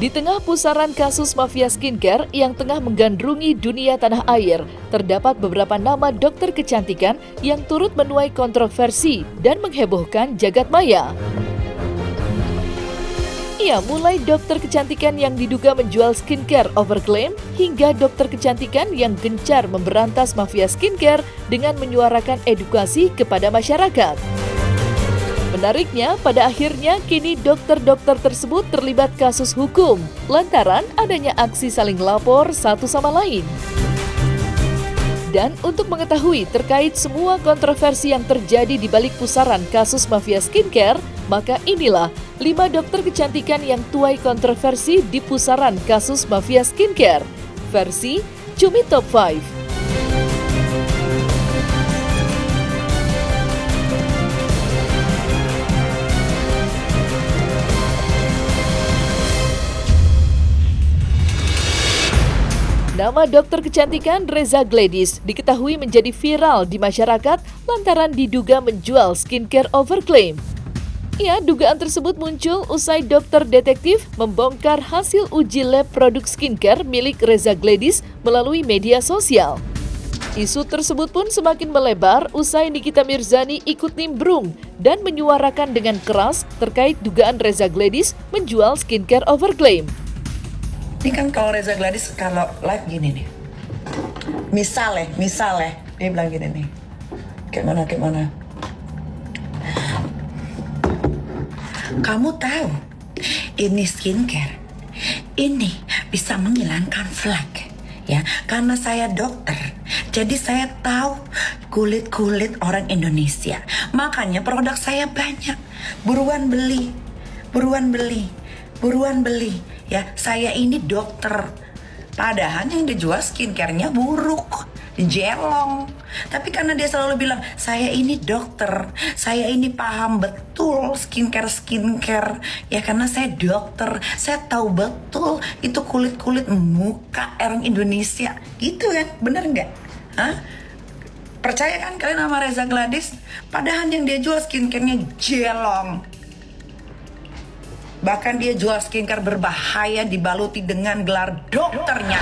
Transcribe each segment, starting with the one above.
Di tengah pusaran kasus mafia skincare yang tengah menggandrungi dunia tanah air, terdapat beberapa nama dokter kecantikan yang turut menuai kontroversi dan menghebohkan jagat maya. Ya, mulai dokter kecantikan yang diduga menjual skincare overclaim, hingga dokter kecantikan yang gencar memberantas mafia skincare dengan menyuarakan edukasi kepada masyarakat. Menariknya, pada akhirnya kini dokter-dokter tersebut terlibat kasus hukum lantaran adanya aksi saling lapor satu sama lain. Dan untuk mengetahui terkait semua kontroversi yang terjadi di balik pusaran kasus mafia skincare, maka inilah 5 dokter kecantikan yang tuai kontroversi di pusaran kasus mafia skincare. Versi Cumi Top 5. Nama dokter kecantikan Reza Gladys diketahui menjadi viral di masyarakat lantaran diduga menjual skincare overclaim. Ya, dugaan tersebut muncul usai dokter detektif membongkar hasil uji lab produk skincare milik Reza Gladys melalui media sosial. Isu tersebut pun semakin melebar usai Nikita Mirzani ikut nimbrung dan menyuarakan dengan keras terkait dugaan Reza Gladys menjual skincare overclaim. Ini kan kalau Reza Gladys kalau live gini nih. Misal dia bilang gini nih. Kayak mana? Kamu tahu, ini skincare. Ini bisa menghilangkan flek. Ya, karena saya dokter. Jadi saya tahu kulit-kulit orang Indonesia. Makanya produk saya banyak. Buruan beli. Ya, saya ini dokter. Padahal yang dijual skincare-nya buruk, jelong. Tapi karena dia selalu bilang, saya ini dokter, saya ini paham betul skincare. Ya karena saya dokter, saya tahu betul itu kulit-kulit muka orang Indonesia. Gitu kan, bener nggak? Hah? Percaya kan kalian sama Reza Gladys? Padahal yang dia jual skincare-nya jelong. Bahkan dia jual skincare berbahaya dibaluti dengan gelar dokternya.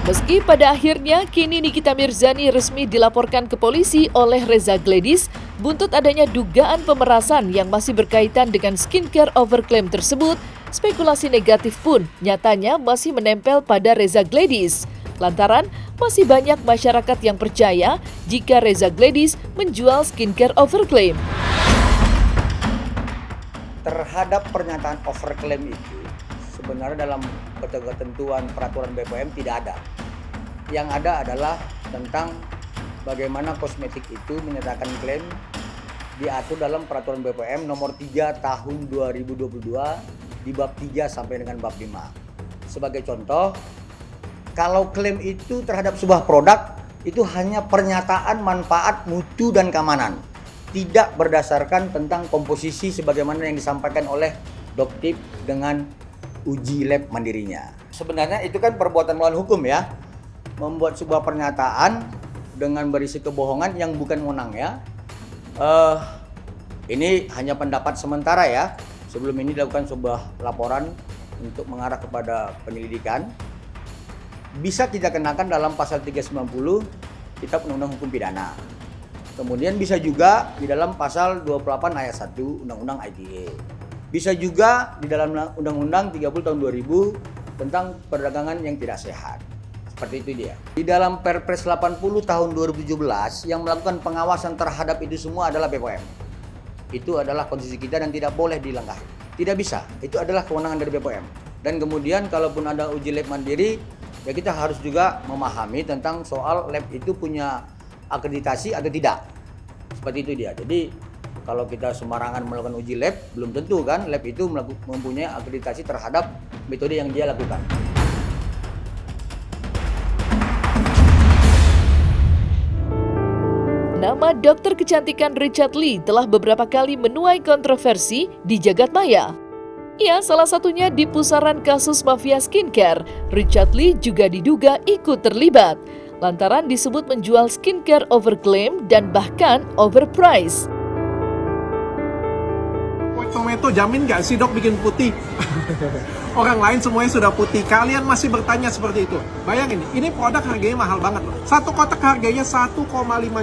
Meski pada akhirnya kini Nikita Mirzani resmi dilaporkan ke polisi oleh Reza Gladys, buntut adanya dugaan pemerasan yang masih berkaitan dengan skincare overclaim tersebut, spekulasi negatif pun nyatanya masih menempel pada Reza Gladys. Lantaran masih banyak masyarakat yang percaya jika Reza Gladys menjual skincare overclaim. Terhadap pernyataan overclaim itu sebenarnya dalam ketentuan peraturan BPOM tidak ada. Yang ada adalah tentang bagaimana kosmetik itu menyatakan klaim diatur dalam peraturan BPOM nomor 3 tahun 2022 di bab 3 sampai dengan bab 5. Sebagai contoh, kalau klaim itu terhadap sebuah produk itu hanya pernyataan manfaat, mutu dan keamanan. Tidak berdasarkan tentang komposisi sebagaimana yang disampaikan oleh Doktip dengan uji lab mandirinya. Sebenarnya itu kan perbuatan melawan hukum ya. Membuat sebuah pernyataan dengan berisi kebohongan yang bukan wewenang ya. Ini hanya pendapat sementara ya. Sebelum ini dilakukan sebuah laporan untuk mengarah kepada penyelidikan. Bisa kita kenakan dalam pasal 390 Kitab Undang-Undang Hukum Pidana. Kemudian bisa juga di dalam pasal 28 ayat 1 Undang-Undang ITE. Bisa juga di dalam Undang-Undang 30 tahun 2000 tentang perdagangan yang tidak sehat. Seperti itu dia. Di dalam Perpres 80 tahun 2017 yang melakukan pengawasan terhadap itu semua adalah BPOM. Itu adalah konstitusi kita dan tidak boleh dilangkahi. Tidak bisa. Itu adalah kewenangan dari BPOM. Dan kemudian kalaupun ada uji lab mandiri, ya kita harus juga memahami tentang soal lab itu punya akreditasi atau tidak. Seperti itu dia. Jadi kalau kita sembarangan melakukan uji lab, belum tentu kan lab itu mempunyai akreditasi terhadap metode yang dia lakukan. Nama dokter kecantikan Richard Lee telah beberapa kali menuai kontroversi di jagat maya. Ya, salah satunya di pusaran kasus mafia skincare, Richard Lee juga diduga ikut terlibat lantaran disebut menjual skincare overclaim dan bahkan overpriced. white tomato, jamin nggak sih dok bikin putih? Orang lain semuanya sudah putih, kalian masih bertanya seperti itu. Bayangin, ini produk harganya mahal banget loh. Satu kotak harganya 1,5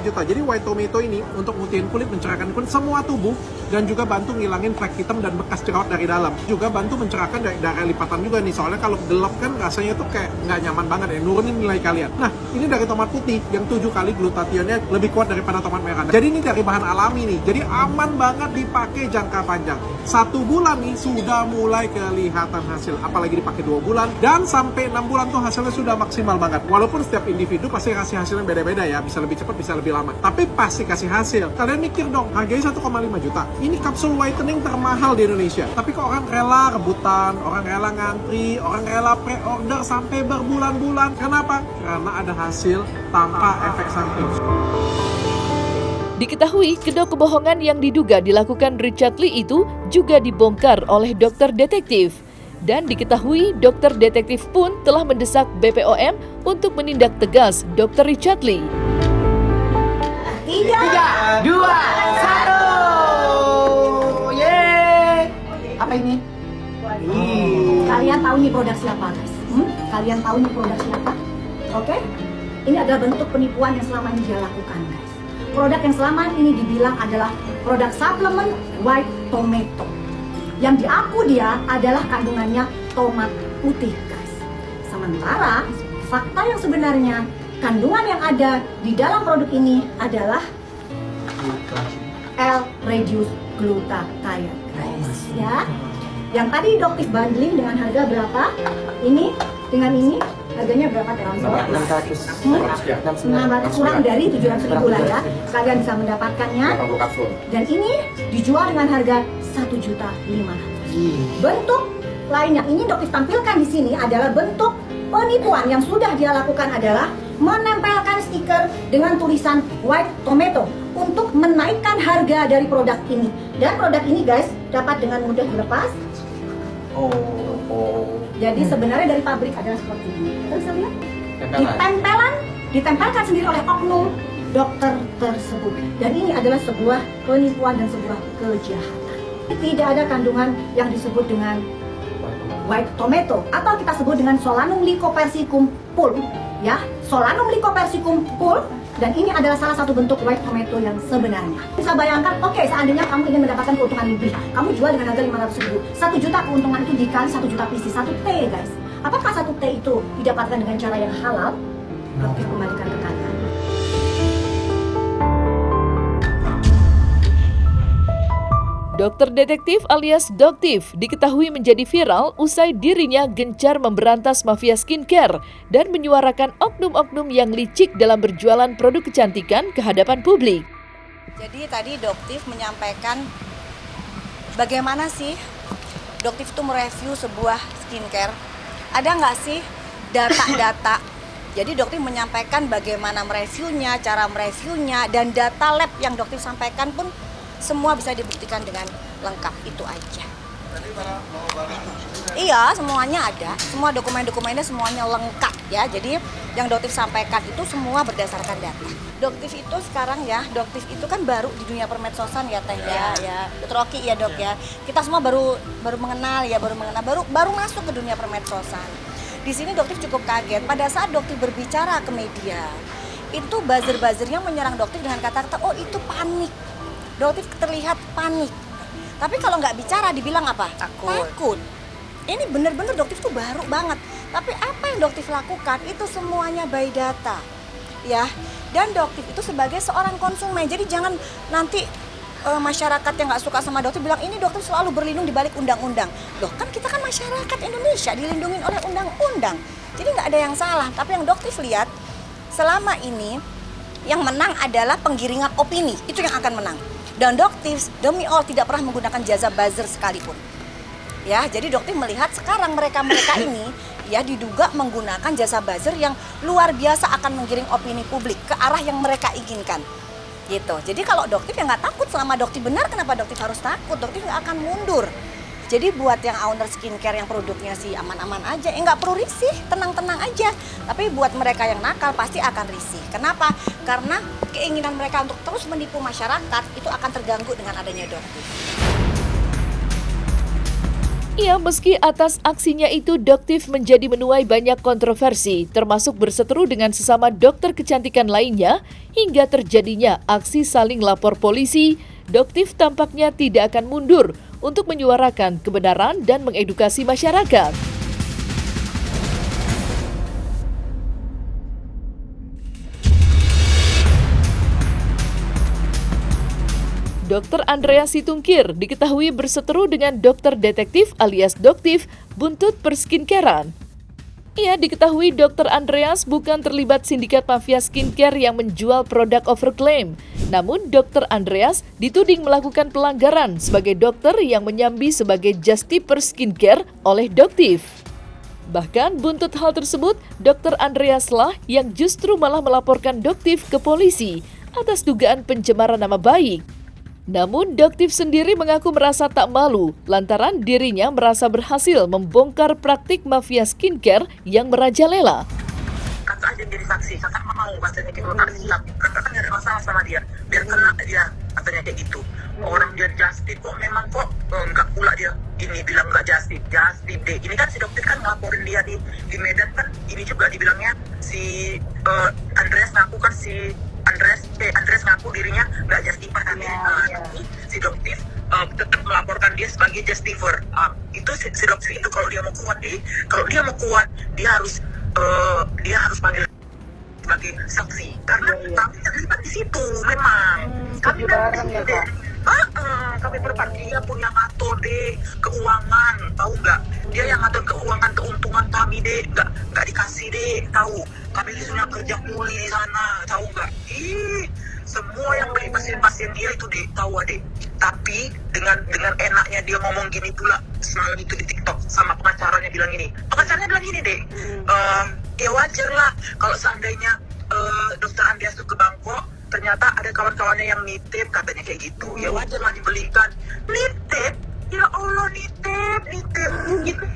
juta. Jadi white tomato ini untuk mutihin kulit, mencerahkan kulit semua tubuh, dan juga bantu ngilangin flek hitam dan bekas jerawat dari dalam. Juga bantu mencerahkan dari darah lipatan juga nih, soalnya kalau gelap kan rasanya tuh kayak nggak nyaman banget ya, nurunin nilai kalian. Nah, ini dari tomat putih yang 7 kali glutathionnya lebih kuat daripada tomat merah. Jadi ini dari bahan alami nih, jadi aman banget dipakai jangka panjang. 1 bulan nih sudah mulai kelihatan hasil, apalagi dipakai 2 bulan, dan sampai 6 bulan tuh hasilnya sudah maksimal banget. Walaupun setiap individu pasti kasih hasilnya beda-beda ya, bisa lebih cepat, bisa lebih lama, tapi pasti kasih hasil. Kalian mikir dong, harganya 1,5 juta. Ini kapsul whitening termahal di Indonesia, tapi kok orang rela rebutan, orang rela ngantri, orang rela pre-order sampai berbulan-bulan. Kenapa? Karena ada hasil tanpa efek samping. Diketahui kedua kebohongan yang diduga dilakukan Richard Lee itu juga dibongkar oleh dokter detektif. Dan diketahui dokter detektif pun telah mendesak BPOM untuk menindak tegas dokter Richard Lee. 3, 2, 1. Yeay. Apa ini? Kalian tahu nih produk siapa, guys? Kalian tahu nih produk siapa? Oke? Ini adalah bentuk penipuan yang selama ini dia lakukan, guys. Produk yang selama ini dibilang adalah produk suplemen white tomato. Yang diaku dia adalah kandungannya tomat putih, guys. Sementara fakta yang sebenarnya kandungan yang ada di dalam produk ini adalah L-reduced glutathione, guys. Ya. Yang tadi doktif bundling dengan harga berapa? Ini dengan ini harganya berapa dalam 600 kurang dari 700.000 lah ya. Kalian bisa mendapatkannya. Dan ini dijual dengan harga 1.500.000. Bentuk lainnya ini doktif tampilkan di sini adalah bentuk penipuan yang sudah dia lakukan adalah menempelkan stiker dengan tulisan white tomato untuk menaikkan harga dari produk ini. Dan produk ini guys dapat dengan mudah dilepas. Jadi sebenarnya dari pabrik adalah seperti ini. Kita bisa lihat ditempelkan sendiri oleh oknum dokter tersebut. Dan ini adalah sebuah penipuan dan sebuah kejahatan. Tidak ada kandungan yang disebut dengan white tomato atau kita sebut dengan Solanum lycopersicum pulp, ya, Solanum lycopersicum pulp. Dan ini adalah salah satu bentuk white tomato yang sebenarnya. Bisa bayangkan, oke, seandainya kamu ingin mendapatkan keuntungan lebih, kamu jual dengan harga 500.000. 1 juta keuntungan itu dikali 1 juta PC, 1 T, guys. Apakah 1 T itu didapatkan dengan cara yang halal? Oke, kembalikan ke kalian. Dokter detektif alias Doktif diketahui menjadi viral usai dirinya gencar memberantas mafia skincare dan menyuarakan oknum-oknum yang licik dalam berjualan produk kecantikan ke hadapan publik. Jadi tadi Doktif menyampaikan bagaimana sih Doktif itu mereview sebuah skincare. Ada nggak sih data-data? Jadi Doktif menyampaikan bagaimana mereviewnya, cara mereviewnya, dan data lab yang Doktif sampaikan pun semua bisa dibuktikan dengan lengkap, itu aja. Iya, semuanya ada, semua dokumen-dokumennya semuanya lengkap ya. Jadi yang Doktif sampaikan itu semua berdasarkan data. Doktif itu sekarang ya, Doktif itu kan baru di dunia permedsosan ya Teh ya. Dr. Oki ya Dok ya. Kita semua baru mengenal ya, baru masuk ke dunia permedsosan. Di sini Doktif cukup kaget pada saat Doktif berbicara ke media. Itu buzzer-buzzer yang menyerang Doktif dengan kata-kata, oh itu panik. Doktif terlihat panik. Tapi kalau nggak bicara dibilang apa? Takut. Ini bener-bener Doktif tuh baru banget. Tapi apa yang Doktif lakukan itu semuanya by data. Ya. Dan Doktif itu sebagai seorang konsumen. Jadi jangan nanti masyarakat yang nggak suka sama Doktif bilang ini Doktif selalu berlindung di balik undang-undang. Loh kan kita kan masyarakat Indonesia dilindungi oleh undang-undang. Jadi nggak ada yang salah. Tapi yang Doktif lihat selama ini yang menang adalah penggiringan opini. Itu yang akan menang. Dan Doktif demi all tidak pernah menggunakan jasa buzzer sekalipun. Ya, jadi Doktif melihat sekarang mereka ini ya diduga menggunakan jasa buzzer yang luar biasa akan menggiring opini publik ke arah yang mereka inginkan. Gitu. Jadi kalau Doktif ya nggak takut, selama Doktif benar, kenapa Doktif harus takut? Doktif nggak akan mundur. Jadi buat yang owner skincare yang produknya sih aman-aman aja, nggak perlu risih, tenang-tenang aja. Tapi buat mereka yang nakal pasti akan risih. Kenapa? Karena keinginan mereka untuk terus menipu masyarakat itu akan terganggu dengan adanya Doktif. Ya, meski atas aksinya itu Doktif menjadi menuai banyak kontroversi, termasuk berseteru dengan sesama dokter kecantikan lainnya, hingga terjadinya aksi saling lapor polisi, Doktif tampaknya tidak akan mundur untuk menyuarakan kebenaran dan mengedukasi masyarakat. Dr. Andreas Situngkir diketahui berseteru dengan dokter detektif alias Doktif buntut perskincarean. Ia diketahui Dr. Andreas bukan terlibat sindikat mafia skincare yang menjual produk overclaim. Namun Dr. Andreas dituding melakukan pelanggaran sebagai dokter yang menyambi sebagai justiper skincare oleh Doktif. Bahkan buntut hal tersebut, Dr. Andreas lah yang justru malah melaporkan Doktif ke polisi atas dugaan pencemaran nama baik. Namun, Doktif sendiri mengaku merasa tak malu lantaran dirinya merasa berhasil membongkar praktik mafia skincare yang merajalela. Kakak aja jadi saksi, kakak mau katanya gitu, kakak siap, kakak kan gak ada masalah sama dia, biar kena dia, katanya kayak gitu. Orang dia justice kok memang kok enggak pula dia ini bilang enggak justice deh. Ini kan si Doktif kan ngelaporin dia di Medan kan, ini juga dibilangnya si Andreas ngaku kan Andreas ngaku dirinya nggak justifer kan tapi si Doktif tetap melaporkan dia sebagai justifer. Itu si Doktif itu kalau dia mau kuat dia harus panggil sebagai saksi karena kami terlibat di situ memang kami kami berempat dia punya ngatur deh keuangan, tahu nggak, dia yang ngatur keuangan keuntungan kami deh, nggak dikasih deh, tahu kami disuruh kerja kuli di sana, tahu nggak, semua yang beli pasien dia itu deh, tahu deh. Tapi dengan enaknya dia ngomong gini pula semalam itu di TikTok sama pengacaranya bilang gini deh, ya wajar lah kalau seandainya Dokter Andreas itu ke Bangkok ternyata ada kawan-kawannya yang nitip katanya kayak gitu, ya wajar lah dibelikan. Nitip, ya Allah nitip gitu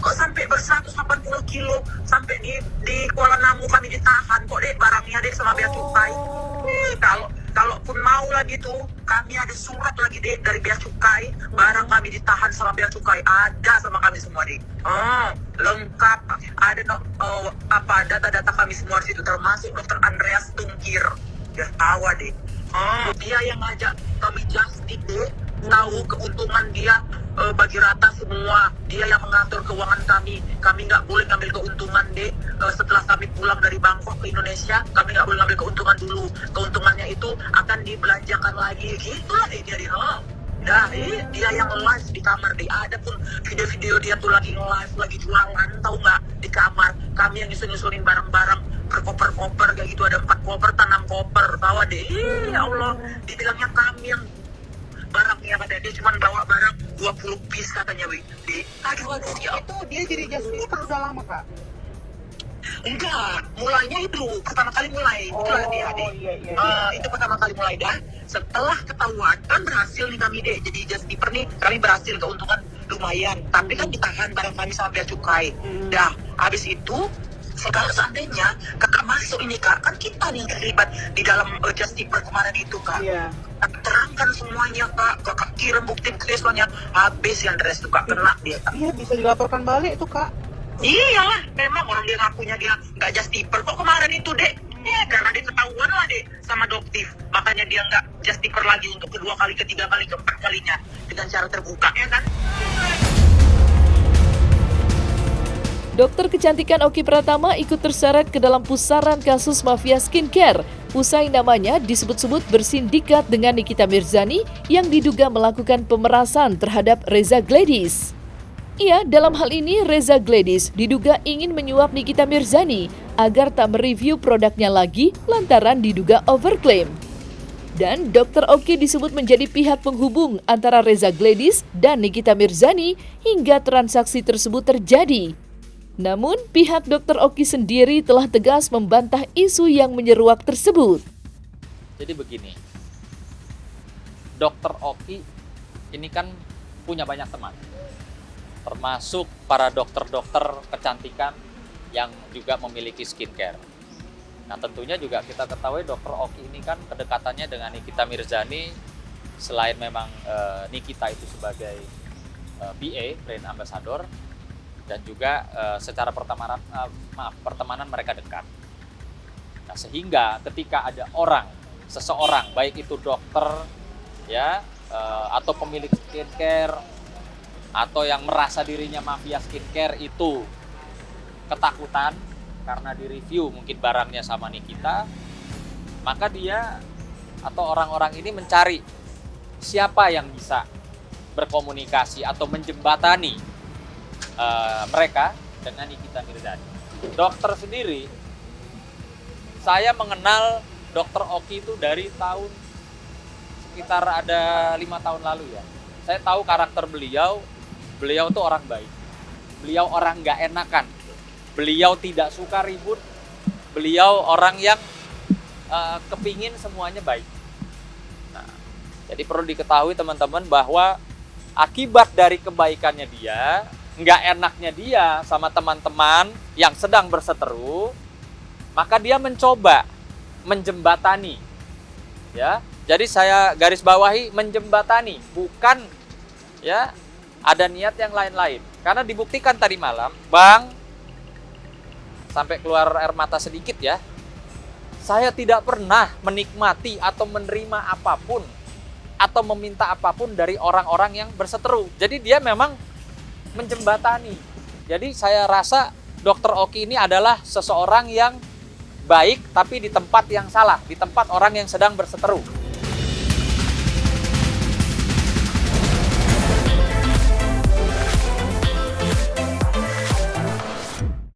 kok sampai ber180 kilo sampai di Kuala Namu kami ditahan kok deh barangnya deh sama bea cukai. Kalaupun mau lagi tuh kami ada surat lagi deh dari bea cukai, barang kami ditahan sama bea cukai, ada sama kami semua deh. Lengkap, ada data-data kami semua di situ termasuk Dr. Andreas Situngkir. Ya tahu deh. Dia yang ngajak kami justice deh, tahu keuntungan dia bagi rata semua, dia yang mengatur keuangan kami nggak boleh ngambil keuntungan deh. Setelah kami pulang dari Bangkok ke Indonesia, kami nggak boleh ngambil keuntungan dulu, keuntungannya itu akan dibelanjakan lagi gitu lah dia dia yang live di kamar deh, ada pun video-video dia tuh lagi live lagi jualan, tahu nggak, di kamar kami yang nyusun-nyusunin barang-barang berkoper-koper kayak gitu, ada 4 koper, 6 koper, bawa deh. Ya Allah, dibilangnya kami yang barangnya pada dia cuma bawa barang 20 piece katanya aduh ya Itu dia jadi justice udah lama kak? enggak, mulainya itu pertama kali mulai itulah dia deh. Itu pertama kali mulai dah. Setelah ketahuan kan berhasil nih kami deh jadi justiper nih, kami berhasil, keuntungan lumayan, tapi kan ditahan barang kami sama bea cukai. Dah habis itu kalau seandainya kakak masuk ini kak, kan kita nih yang terlibat di dalam justiper kemarin itu kak. Terangkan semuanya kak, kakak kirim bukti semuanya, habis yang Andreas tuh kak kena dia kak. Iya, bisa dilaporkan balik tuh kak. Iyalah, memang orang dia ngakunya dia nggak justiper kok kemarin itu dek. Ya karena dia ketahuan lah dek sama Doktif, makanya dia nggak justiper lagi untuk kedua kali, ketiga kali, keempat kalinya dengan cara terbuka ya kan. Dokter kecantikan Oki Pratama ikut terseret ke dalam pusaran kasus mafia skincare. Usai namanya disebut-sebut bersindikat dengan Nikita Mirzani yang diduga melakukan pemerasan terhadap Reza Gladys. Ya, dalam hal ini Reza Gladys diduga ingin menyuap Nikita Mirzani agar tak mereview produknya lagi lantaran diduga overclaim. Dan Dr. Oki disebut menjadi pihak penghubung antara Reza Gladys dan Nikita Mirzani hingga transaksi tersebut terjadi. Namun, pihak Dr. Oki sendiri telah tegas membantah isu yang menyeruak tersebut. Jadi begini, Dr. Oki ini kan punya banyak teman, termasuk para dokter-dokter kecantikan yang juga memiliki skincare. Nah tentunya juga kita ketahui Dr. Oki ini kan kedekatannya dengan Nikita Mirzani, selain memang Nikita itu sebagai BA, brand ambassador, dan juga secara pertemanan mereka dekat. Nah, sehingga ketika ada seseorang, baik itu dokter, ya, atau pemilik skincare, atau yang merasa dirinya mafia skincare itu ketakutan karena direview mungkin barangnya sama Nikita, maka dia atau orang-orang ini mencari siapa yang bisa berkomunikasi atau menjembatani mereka dengan Nikita Mirzani. Dokter sendiri, saya mengenal Dokter Oki itu dari tahun sekitar ada 5 tahun lalu ya. Saya tahu karakter beliau tuh orang baik. Beliau orang nggak enakan. Beliau tidak suka ribut. Beliau orang yang kepingin semuanya baik. Nah, jadi perlu diketahui teman-teman bahwa akibat dari kebaikannya dia, nggak enaknya dia sama teman-teman yang sedang berseteru, maka dia mencoba menjembatani, ya. Jadi saya garis bawahi menjembatani, bukan ya ada niat yang lain-lain. Karena dibuktikan tadi malam, Bang, sampai keluar air mata sedikit ya. Saya tidak pernah menikmati atau menerima apapun atau meminta apapun dari orang-orang yang berseteru. Jadi dia memang menjembatani. Jadi saya rasa Dokter Oki ini adalah seseorang yang baik tapi di tempat yang salah, di tempat orang yang sedang berseteru.